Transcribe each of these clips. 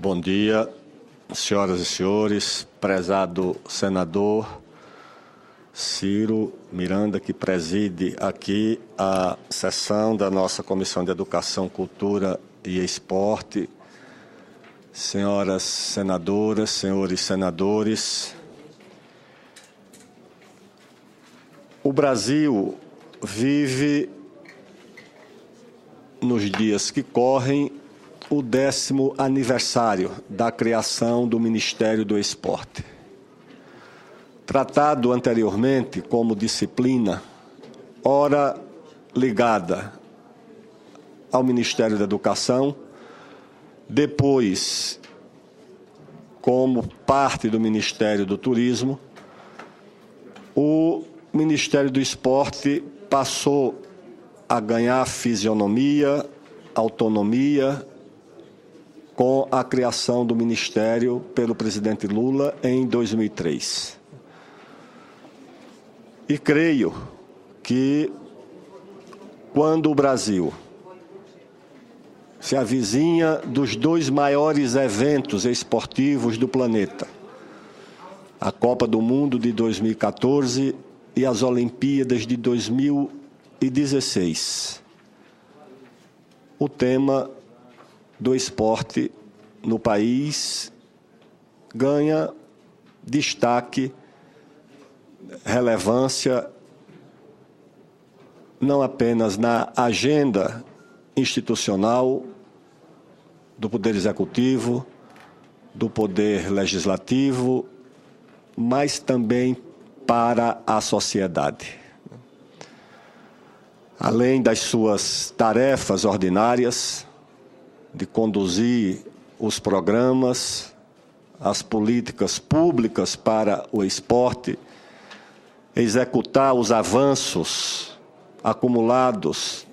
Bom dia, senhoras e senhores, prezado senador Ciro Miranda, que preside aqui a sessão da nossa Comissão de Educação, Cultura e Esporte, senhoras senadoras, senhores senadores. O Brasil vive, nos dias que correm, o 10º aniversário da criação do Ministério do Esporte. Tratado anteriormente como disciplina, ora ligada ao Ministério da Educação, depois como parte do Ministério do Turismo, o Ministério do Esporte passou a ganhar fisionomia, autonomia, com a criação do Ministério pelo presidente Lula em 2003. E creio que, quando o Brasil se avizinha dos 2 maiores eventos esportivos do planeta, a Copa do Mundo de 2014 e as Olimpíadas de 2016, o tema do esporte no país ganha destaque, relevância, não apenas na agenda institucional do Poder Executivo, do Poder Legislativo, mas também para a sociedade. Além das suas tarefas ordinárias, de conduzir os programas, as políticas públicas para o esporte, executar os avanços acumulados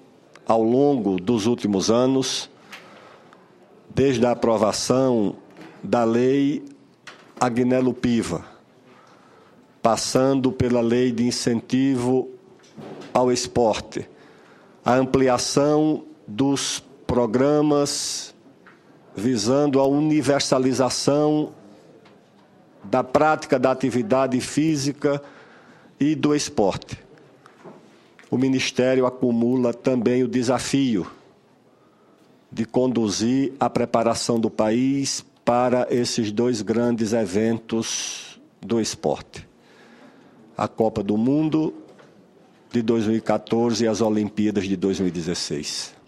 ao longo dos últimos anos, desde a aprovação da Lei Agnello Piva, passando pela Lei de Incentivo ao Esporte, a ampliação dos programas visando a universalização da prática da atividade física e do esporte. O Ministério acumula também o desafio de conduzir a preparação do país para esses 2 grandes eventos do esporte: a Copa do Mundo de 2014 e as Olimpíadas de 2016.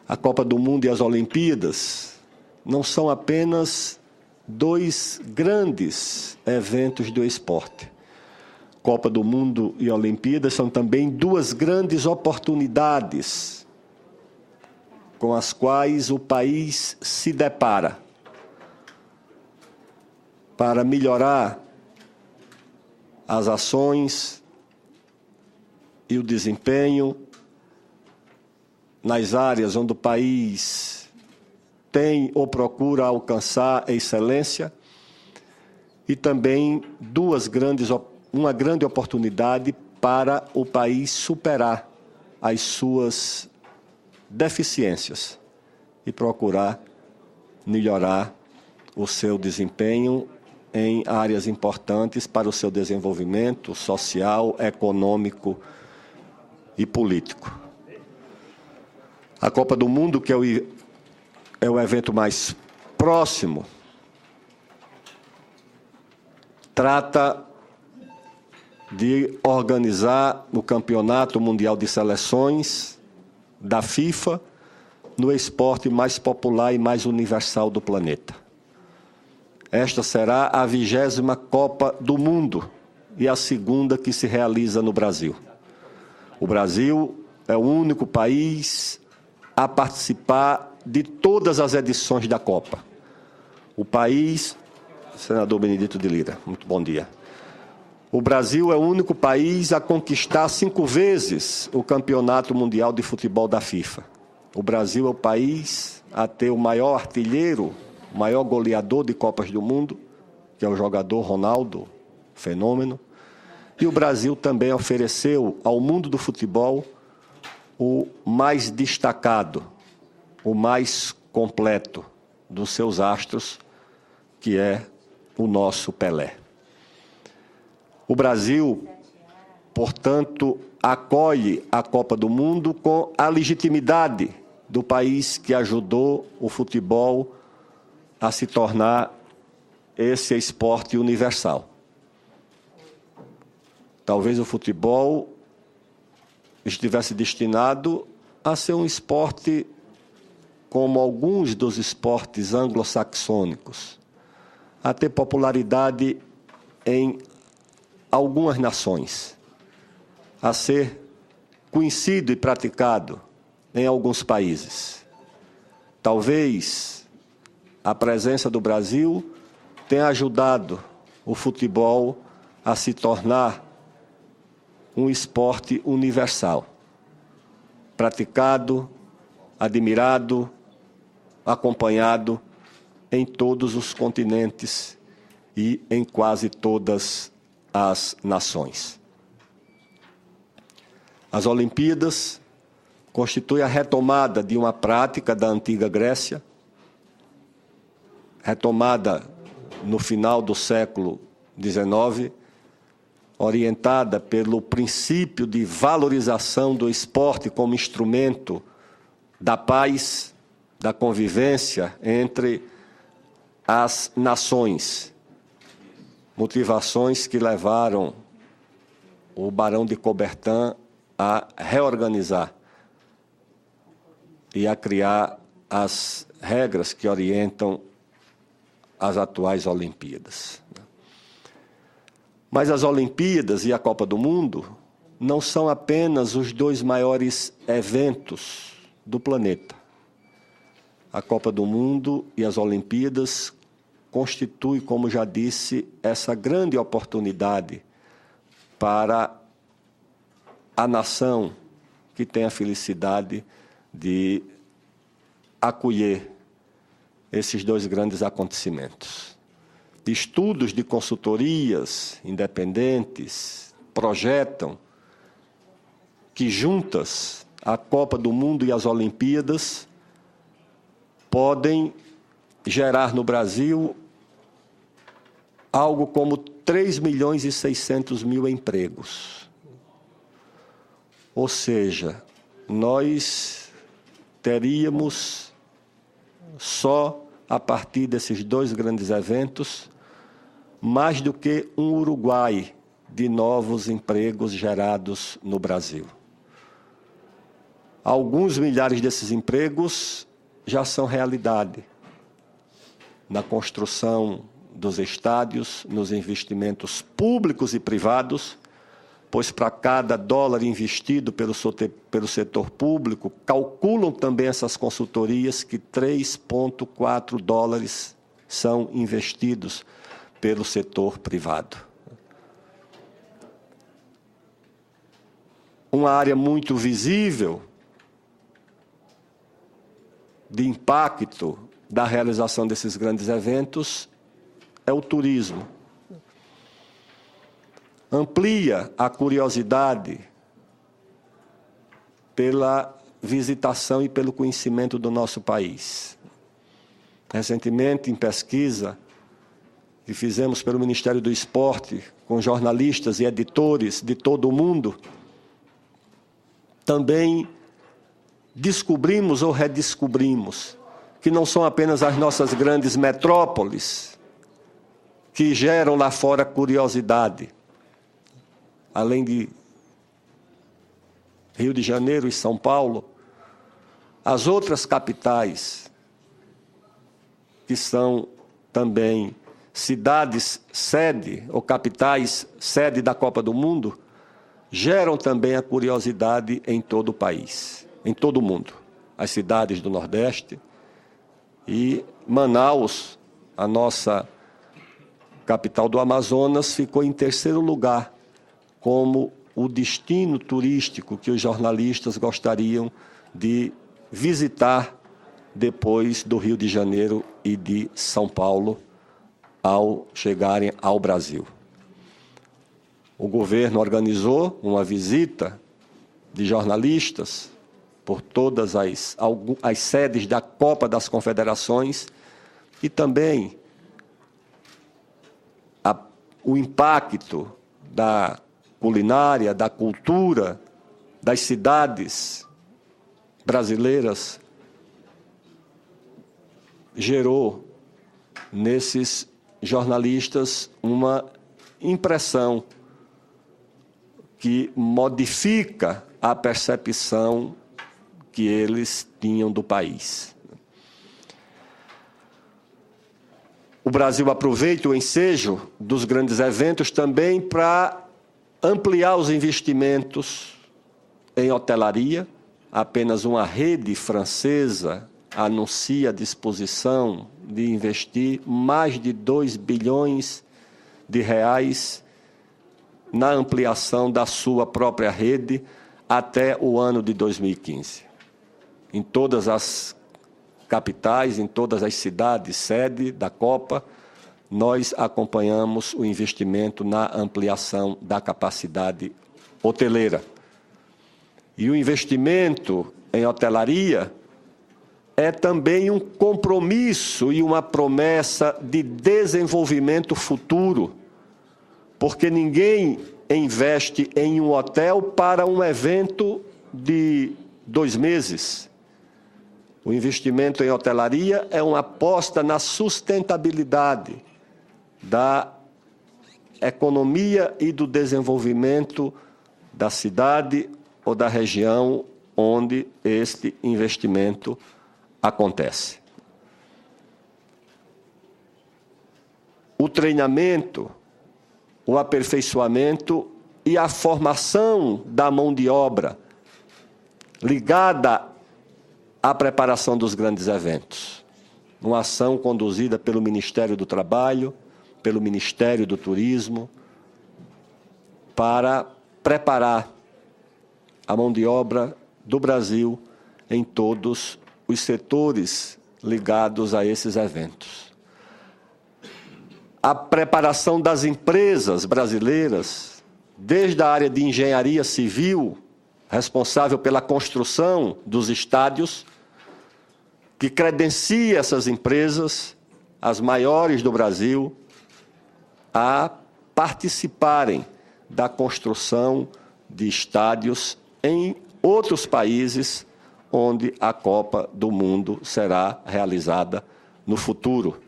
A Copa do Mundo e as Olimpíadas não são apenas 2 grandes eventos do esporte. Copa do Mundo e Olimpíadas são também 2 grandes oportunidades com as quais o país se depara para melhorar as ações e o desempenho nas áreas onde o país tem ou procura alcançar a excelência, e também uma grande oportunidade para o país superar as suas deficiências e procurar melhorar o seu desempenho em áreas importantes para o seu desenvolvimento social, econômico e político. A Copa do Mundo, que é o evento mais próximo, trata de organizar o Campeonato Mundial de Seleções da FIFA no esporte mais popular e mais universal do planeta. Esta será a 20ª Copa do Mundo e a 2ª que se realiza no Brasil. O Brasil é o único país a participar de todas as edições da Copa. O país, senador Benedito de Lira, muito bom dia. O Brasil é o único país a conquistar 5 vezes o Campeonato Mundial de Futebol da FIFA. O Brasil é o país a ter o maior artilheiro, o maior goleador de Copas do Mundo, que é o jogador Ronaldo, fenômeno. E o Brasil também ofereceu ao mundo do futebol o mais destacado, o mais completo, dos seus astros, que é o nosso Pelé. O Brasil, portanto, acolhe a Copa do Mundo com a legitimidade do país que ajudou o futebol a se tornar esse esporte universal. Talvez o futebol estivesse destinado a ser um esporte como alguns dos esportes anglo-saxônicos, a ter popularidade em algumas nações, a ser conhecido e praticado em alguns países. Talvez a presença do Brasil tenha ajudado o futebol a se tornar um esporte universal, praticado, admirado, acompanhado em todos os continentes e em quase todas as nações. As Olimpíadas constituem a retomada de uma prática da antiga Grécia, retomada no final do século XIX, orientada pelo princípio de valorização do esporte como instrumento da paz, da convivência entre as nações. Motivações que levaram o Barão de Coubertin a reorganizar e a criar as regras que orientam as atuais Olimpíadas. Mas as Olimpíadas e a Copa do Mundo não são apenas os dois maiores eventos do planeta. A Copa do Mundo e as Olimpíadas constituem, como já disse, essa grande oportunidade para a nação que tem a felicidade de acolher esses dois grandes acontecimentos. Estudos de consultorias independentes projetam que juntas a Copa do Mundo e as Olimpíadas podem gerar no Brasil algo como 3.600.000 empregos. Ou seja, nós teríamos só a partir desses dois grandes eventos mais do que um Uruguai de novos empregos gerados no Brasil. Alguns milhares desses empregos já são realidade na construção dos estádios, nos investimentos públicos e privados, pois para cada dólar investido pelo setor público, calculam também essas consultorias que 3,4 dólares são investidos pelo setor privado. Uma área muito visível de impacto da realização desses grandes eventos é o turismo. Amplia a curiosidade pela visitação e pelo conhecimento do nosso país. Recentemente, em pesquisa que fizemos pelo Ministério do Esporte, com jornalistas e editores de todo o mundo, também descobrimos ou redescobrimos que não são apenas as nossas grandes metrópoles que geram lá fora curiosidade. Além de Rio de Janeiro e São Paulo, as outras capitais, que são também cidades sede ou capitais sede da Copa do Mundo, geram também a curiosidade em todo o país, em todo o mundo. As cidades do Nordeste e Manaus, a nossa capital do Amazonas, ficou em terceiro lugar como o destino turístico que os jornalistas gostariam de visitar depois do Rio de Janeiro e de São Paulo, ao chegarem ao Brasil. O governo organizou uma visita de jornalistas por todas as sedes da Copa das Confederações e também o impacto da culinária, da cultura, das cidades brasileiras gerou nesses jornalistas uma impressão que modifica a percepção que eles tinham do país. O Brasil aproveita o ensejo dos grandes eventos também para ampliar os investimentos em hotelaria. Apenas uma rede francesa anuncia a disposição de investir mais de 2 bilhões de reais na ampliação da sua própria rede até o ano de 2015. Em todas as capitais, em todas as cidades, sede da Copa, nós acompanhamos o investimento na ampliação da capacidade hoteleira. E o investimento em hotelaria é também um compromisso e uma promessa de desenvolvimento futuro, porque ninguém investe em um hotel para um evento de 2 meses. O investimento em hotelaria é uma aposta na sustentabilidade da economia e do desenvolvimento da cidade ou da região onde este investimento acontece. O treinamento, o aperfeiçoamento e a formação da mão de obra ligada à preparação dos grandes eventos. Uma ação conduzida pelo Ministério do Trabalho, pelo Ministério do Turismo, para preparar a mão de obra do Brasil em todos os setores ligados a esses eventos. A preparação das empresas brasileiras, desde a área de engenharia civil, responsável pela construção dos estádios, que credencia essas empresas, as maiores do Brasil, a participarem da construção de estádios em outros países onde a Copa do Mundo será realizada no futuro.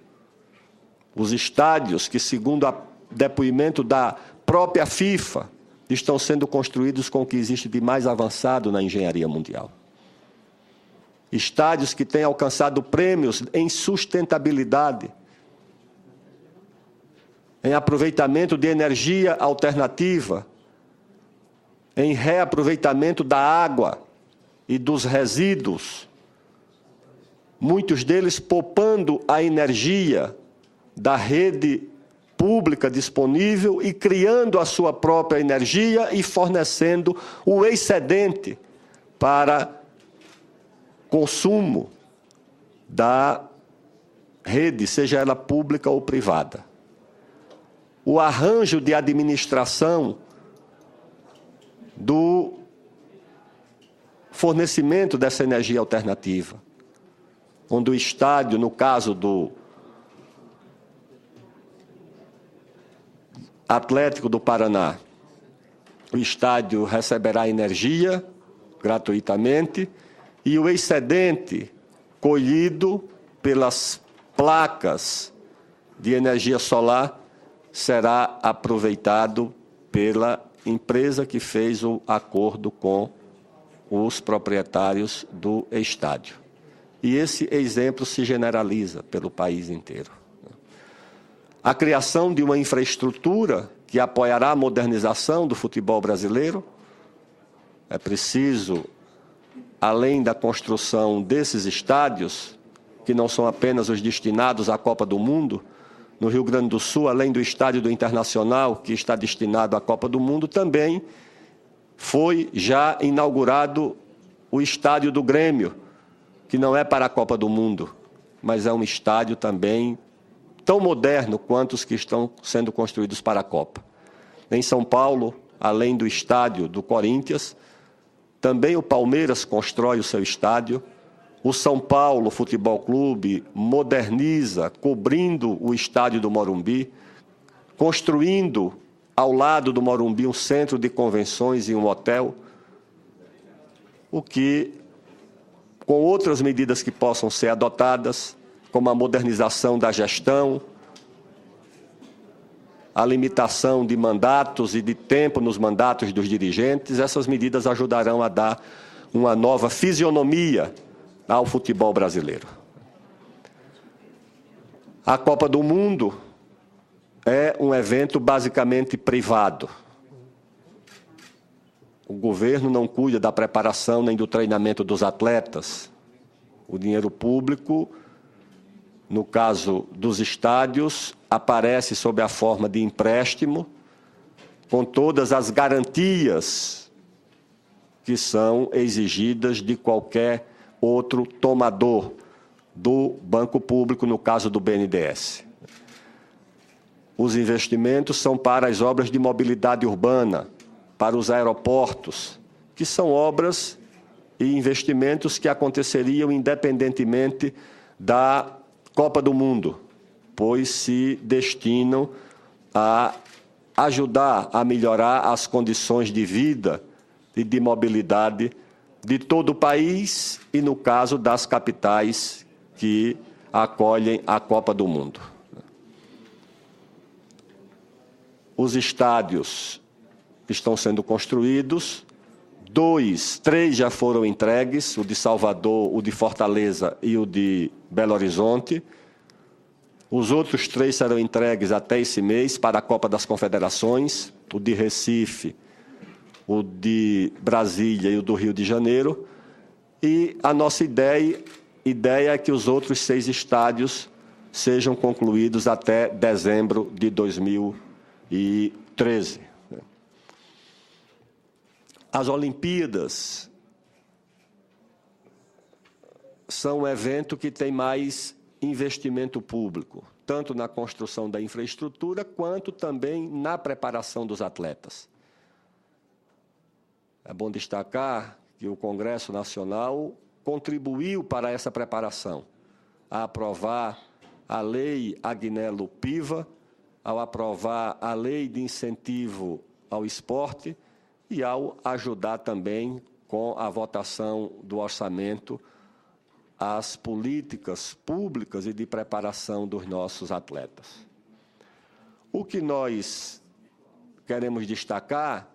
Os estádios que, segundo o depoimento da própria FIFA, estão sendo construídos com o que existe de mais avançado na engenharia mundial. Estádios que têm alcançado prêmios em sustentabilidade, em aproveitamento de energia alternativa, em reaproveitamento da água e dos resíduos, muitos deles poupando a energia da rede pública disponível e criando a sua própria energia e fornecendo o excedente para consumo da rede, seja ela pública ou privada. O arranjo de administração do fornecimento dessa energia alternativa, onde o estádio, no caso do Atlético do Paraná, o estádio receberá energia gratuitamente e o excedente colhido pelas placas de energia solar será aproveitado pela empresa que fez o acordo com os proprietários do estádio. E esse exemplo se generaliza pelo país inteiro. A criação de uma infraestrutura que apoiará a modernização do futebol brasileiro. É preciso, além da construção desses estádios, que não são apenas os destinados à Copa do Mundo, no Rio Grande do Sul, além do estádio do Internacional, que está destinado à Copa do Mundo, também foi já inaugurado o estádio do Grêmio, que não é para a Copa do Mundo, mas é um estádio também tão moderno quanto os que estão sendo construídos para a Copa. Em São Paulo, além do estádio do Corinthians, também o Palmeiras constrói o seu estádio, O São Paulo Futebol Clube moderniza, cobrindo o estádio do Morumbi, construindo ao lado do Morumbi um centro de convenções e um hotel, o que, com outras medidas que possam ser adotadas, como a modernização da gestão, a limitação de mandatos e de tempo nos mandatos dos dirigentes, essas medidas ajudarão a dar uma nova fisionomia ao futebol brasileiro. A Copa do Mundo é um evento basicamente privado. O governo não cuida da preparação nem do treinamento dos atletas. O dinheiro público, no caso dos estádios, aparece sob a forma de empréstimo, com todas as garantias que são exigidas de qualquer outro tomador do banco público, no caso do BNDES. Os investimentos são para as obras de mobilidade urbana, para os aeroportos, que são obras e investimentos que aconteceriam independentemente da Copa do Mundo, pois se destinam a ajudar a melhorar as condições de vida e de mobilidade de todo o país e, no caso, das capitais que acolhem a Copa do Mundo. Os estádios estão sendo construídos, 3 já foram entregues, o de Salvador, o de Fortaleza e o de Belo Horizonte. Os outros 3 serão entregues até esse mês para a Copa das Confederações, o de Recife, o de Brasília e o do Rio de Janeiro. E a nossa ideia é que os outros 6 estádios sejam concluídos até dezembro de 2013. As Olimpíadas são um evento que tem mais investimento público, tanto na construção da infraestrutura, quanto também na preparação dos atletas. É bom destacar que o Congresso Nacional contribuiu para essa preparação, a aprovar a Lei Agnello Piva, ao aprovar a Lei de Incentivo ao Esporte e ao ajudar também com a votação do orçamento as políticas públicas e de preparação dos nossos atletas. O que nós queremos destacar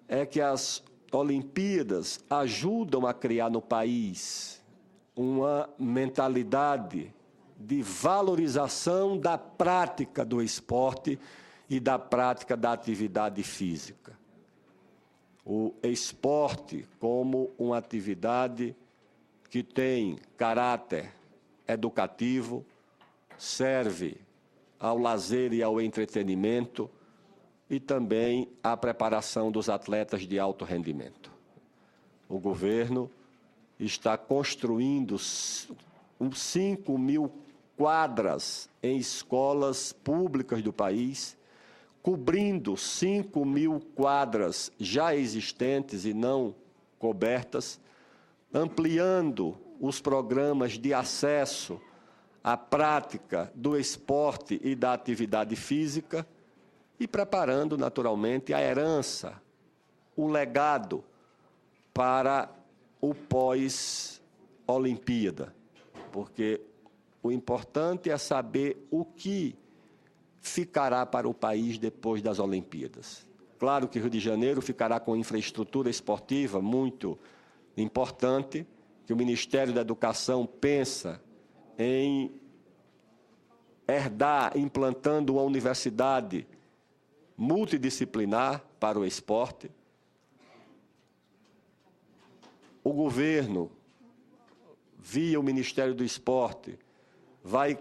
é que as Olimpíadas ajudam a criar no país uma mentalidade de valorização da prática do esporte e da prática da atividade física. O esporte como uma atividade que tem caráter educativo, serve ao lazer e ao entretenimento e também à preparação dos atletas de alto rendimento. O governo está construindo 5.000 quadras em escolas públicas do país, cobrindo 5.000 quadras já existentes e não cobertas, ampliando os programas de acesso à prática do esporte e da atividade física e preparando, naturalmente, a herança, o legado para o pós-Olimpíada, porque o importante é saber o que ficará para o país depois das Olimpíadas. Claro que Rio de Janeiro ficará com infraestrutura esportiva muito importante, que o Ministério da Educação pensa em herdar, implantando uma universidade multidisciplinar para o esporte. O governo, via o Ministério do Esporte, vai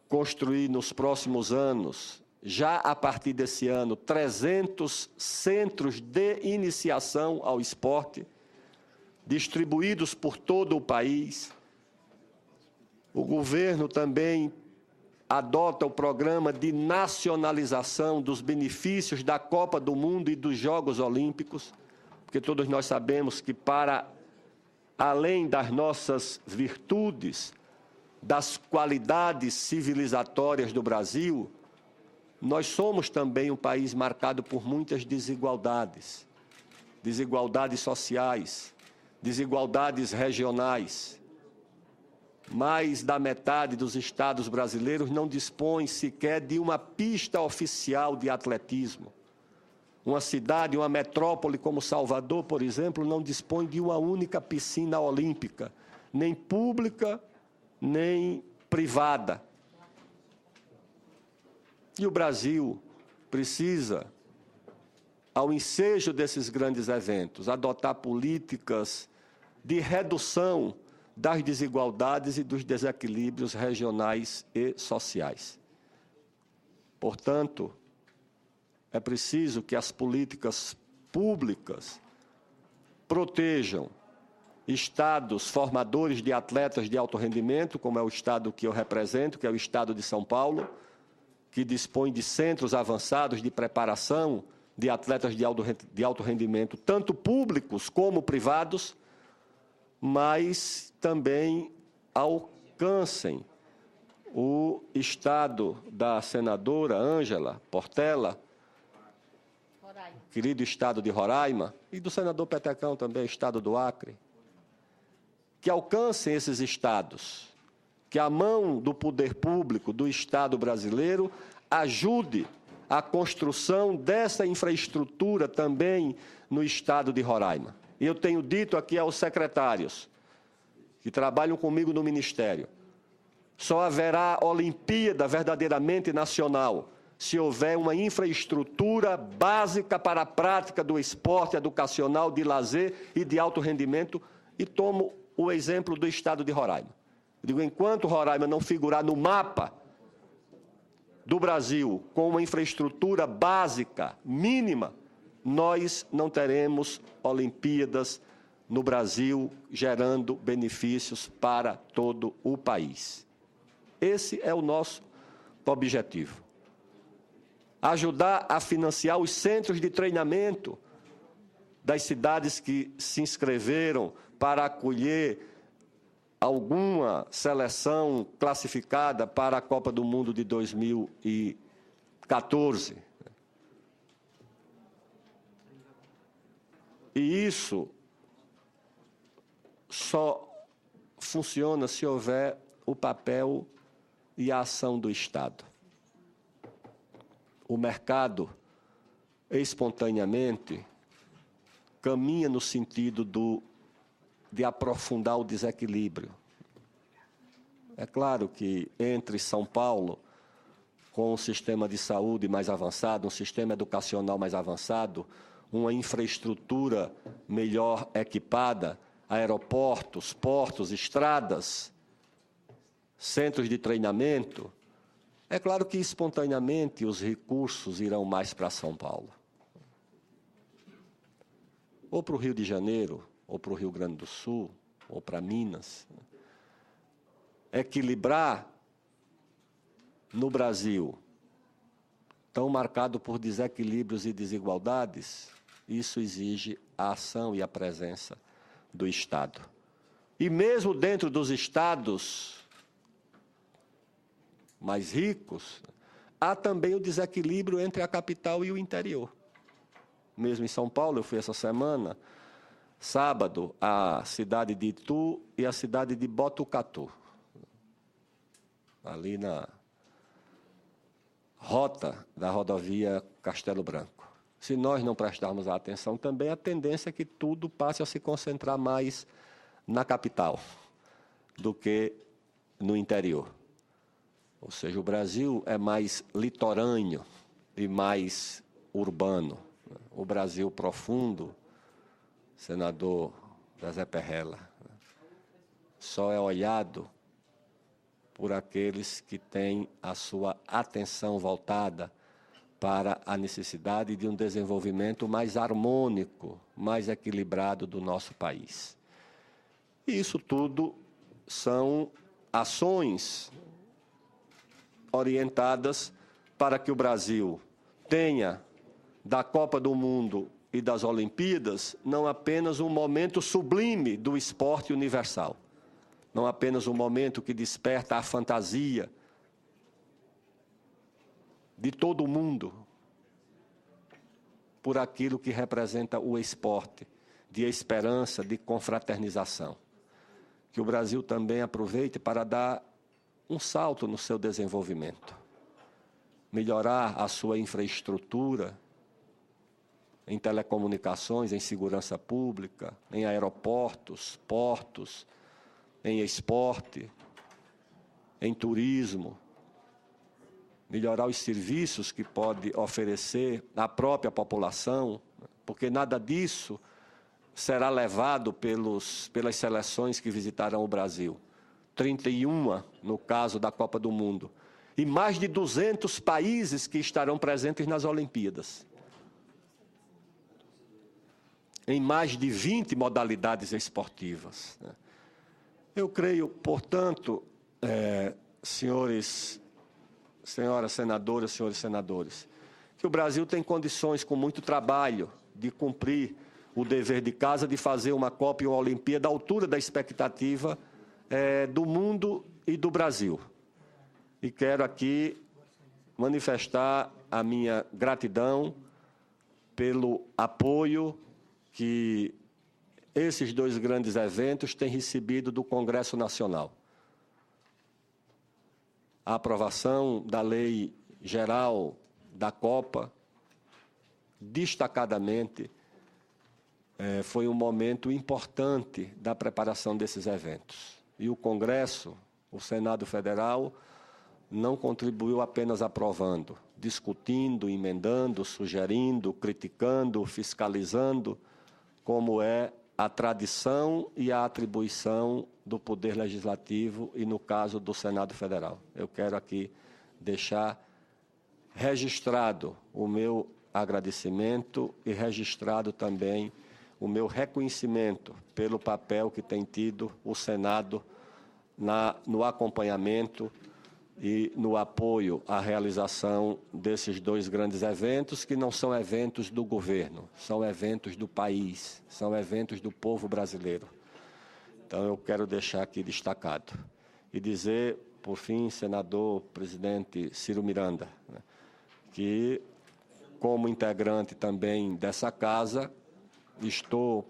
construir nos próximos anos, já a partir desse ano, 300 centros de iniciação ao esporte, distribuídos por todo o país. O governo também adota o programa de nacionalização dos benefícios da Copa do Mundo e dos Jogos Olímpicos, porque todos nós sabemos que para além das nossas virtudes, das qualidades civilizatórias do Brasil, nós somos também um país marcado por muitas desigualdades, desigualdades sociais, desigualdades regionais. Mais da metade dos estados brasileiros não dispõe sequer de uma pista oficial de atletismo. Uma cidade, uma metrópole como Salvador, por exemplo, não dispõe de uma única piscina olímpica, nem pública, nem privada. E o Brasil precisa, ao ensejo desses grandes eventos, adotar políticas de redução das desigualdades e dos desequilíbrios regionais e sociais. Portanto, é preciso que as políticas públicas protejam estados formadores de atletas de alto rendimento, como é o estado que eu represento, que é o estado de São Paulo, que dispõe de centros avançados de preparação de atletas de alto rendimento, tanto públicos como privados, mas também alcancem o estado da senadora Ângela Portela, querido estado de Roraima, e do senador Petecão também, estado do Acre, que alcancem esses estados, que a mão do poder público do Estado brasileiro ajude a construção dessa infraestrutura também no estado de Roraima. E eu tenho dito aqui aos secretários que trabalham comigo no Ministério, só haverá Olimpíada verdadeiramente nacional se houver uma infraestrutura básica para a prática do esporte educacional, de lazer e de alto rendimento, e tomo o exemplo do estado de Roraima. Eu digo, enquanto Roraima não figurar no mapa do Brasil com uma infraestrutura básica, mínima, nós não teremos Olimpíadas no Brasil gerando benefícios para todo o país. Esse é o nosso objetivo. Ajudar a financiar os centros de treinamento das cidades que se inscreveram para acolher alguma seleção classificada para a Copa do Mundo de 2014. E isso só funciona se houver o papel e a ação do Estado. O mercado, espontaneamente, caminha no sentido de aprofundar o desequilíbrio. É claro que entre São Paulo, com um sistema de saúde mais avançado, um sistema educacional mais avançado, uma infraestrutura melhor equipada, aeroportos, portos, estradas, centros de treinamento, é claro que espontaneamente os recursos irão mais para São Paulo. Ou para o Rio de Janeiro, ou para o Rio Grande do Sul, ou para Minas. Equilibrar no Brasil, tão marcado por desequilíbrios e desigualdades, isso exige a ação e a presença do Estado. E mesmo dentro dos estados mais ricos, há também o desequilíbrio entre a capital e o interior. Mesmo em São Paulo, eu fui essa semana, sábado, a cidade de Itu e a cidade de Botucatu, ali na rota da rodovia Castelo Branco. Se nós não prestarmos atenção também, a tendência é que tudo passe a se concentrar mais na capital do que no interior. Ou seja, o Brasil é mais litorâneo e mais urbano. O Brasil profundo, senador Zé Perrella, só é olhado por aqueles que têm a sua atenção voltada para a necessidade de um desenvolvimento mais harmônico, mais equilibrado do nosso país. E isso tudo são ações orientadas para que o Brasil tenha da Copa do Mundo e das Olimpíadas não apenas um momento sublime do esporte universal, não apenas um momento que desperta a fantasia de todo o mundo por aquilo que representa o esporte, de esperança, de confraternização. Que o Brasil também aproveite para dar um salto no seu desenvolvimento, melhorar a sua infraestrutura em telecomunicações, em segurança pública, em aeroportos, portos, em esporte, em turismo, melhorar os serviços que pode oferecer à própria população, porque nada disso será levado pelas seleções que visitarão o Brasil. 31 no caso da Copa do Mundo. E mais de 200 países que estarão presentes nas Olimpíadas. Em mais de 20 modalidades esportivas. Eu creio, portanto, senhoras senadoras, senhores senadores, que o Brasil tem condições, com muito trabalho, de cumprir o dever de casa, de fazer uma Copa e uma Olimpíada à altura da expectativa do mundo e do Brasil. E quero aqui manifestar a minha gratidão pelo apoio que esses dois grandes eventos têm recebido do Congresso Nacional. A aprovação da Lei Geral da Copa, destacadamente, foi um momento importante da preparação desses eventos. E o Congresso, o Senado Federal, não contribuiu apenas aprovando, discutindo, emendando, sugerindo, criticando, fiscalizando, como é a tradição e a atribuição do Poder Legislativo e, no caso, do Senado Federal. Eu quero aqui deixar registrado o meu agradecimento e registrado também o meu reconhecimento pelo papel que tem tido o Senado no acompanhamento e no apoio à realização desses dois grandes eventos, que não são eventos do governo, são eventos do país, são eventos do povo brasileiro. Então, eu quero deixar aqui destacado. E dizer, por fim, senador, presidente Ciro Miranda, que, como integrante também dessa casa, estou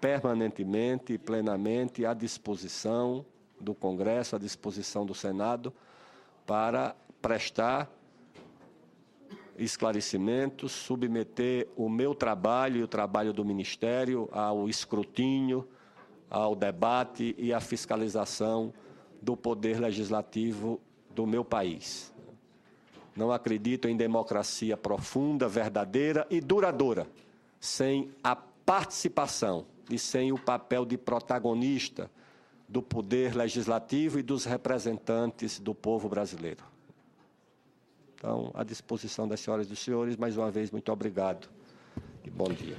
permanentemente e plenamente à disposição do Congresso, à disposição do Senado, para prestar esclarecimentos, submeter o meu trabalho e o trabalho do Ministério ao escrutínio, ao debate e à fiscalização do Poder Legislativo do meu país. Não acredito em democracia profunda, verdadeira e duradoura, sem a participação e sem o papel de protagonista do Poder Legislativo e dos representantes do povo brasileiro. Então, à disposição das senhoras e dos senhores, mais uma vez, muito obrigado e bom dia.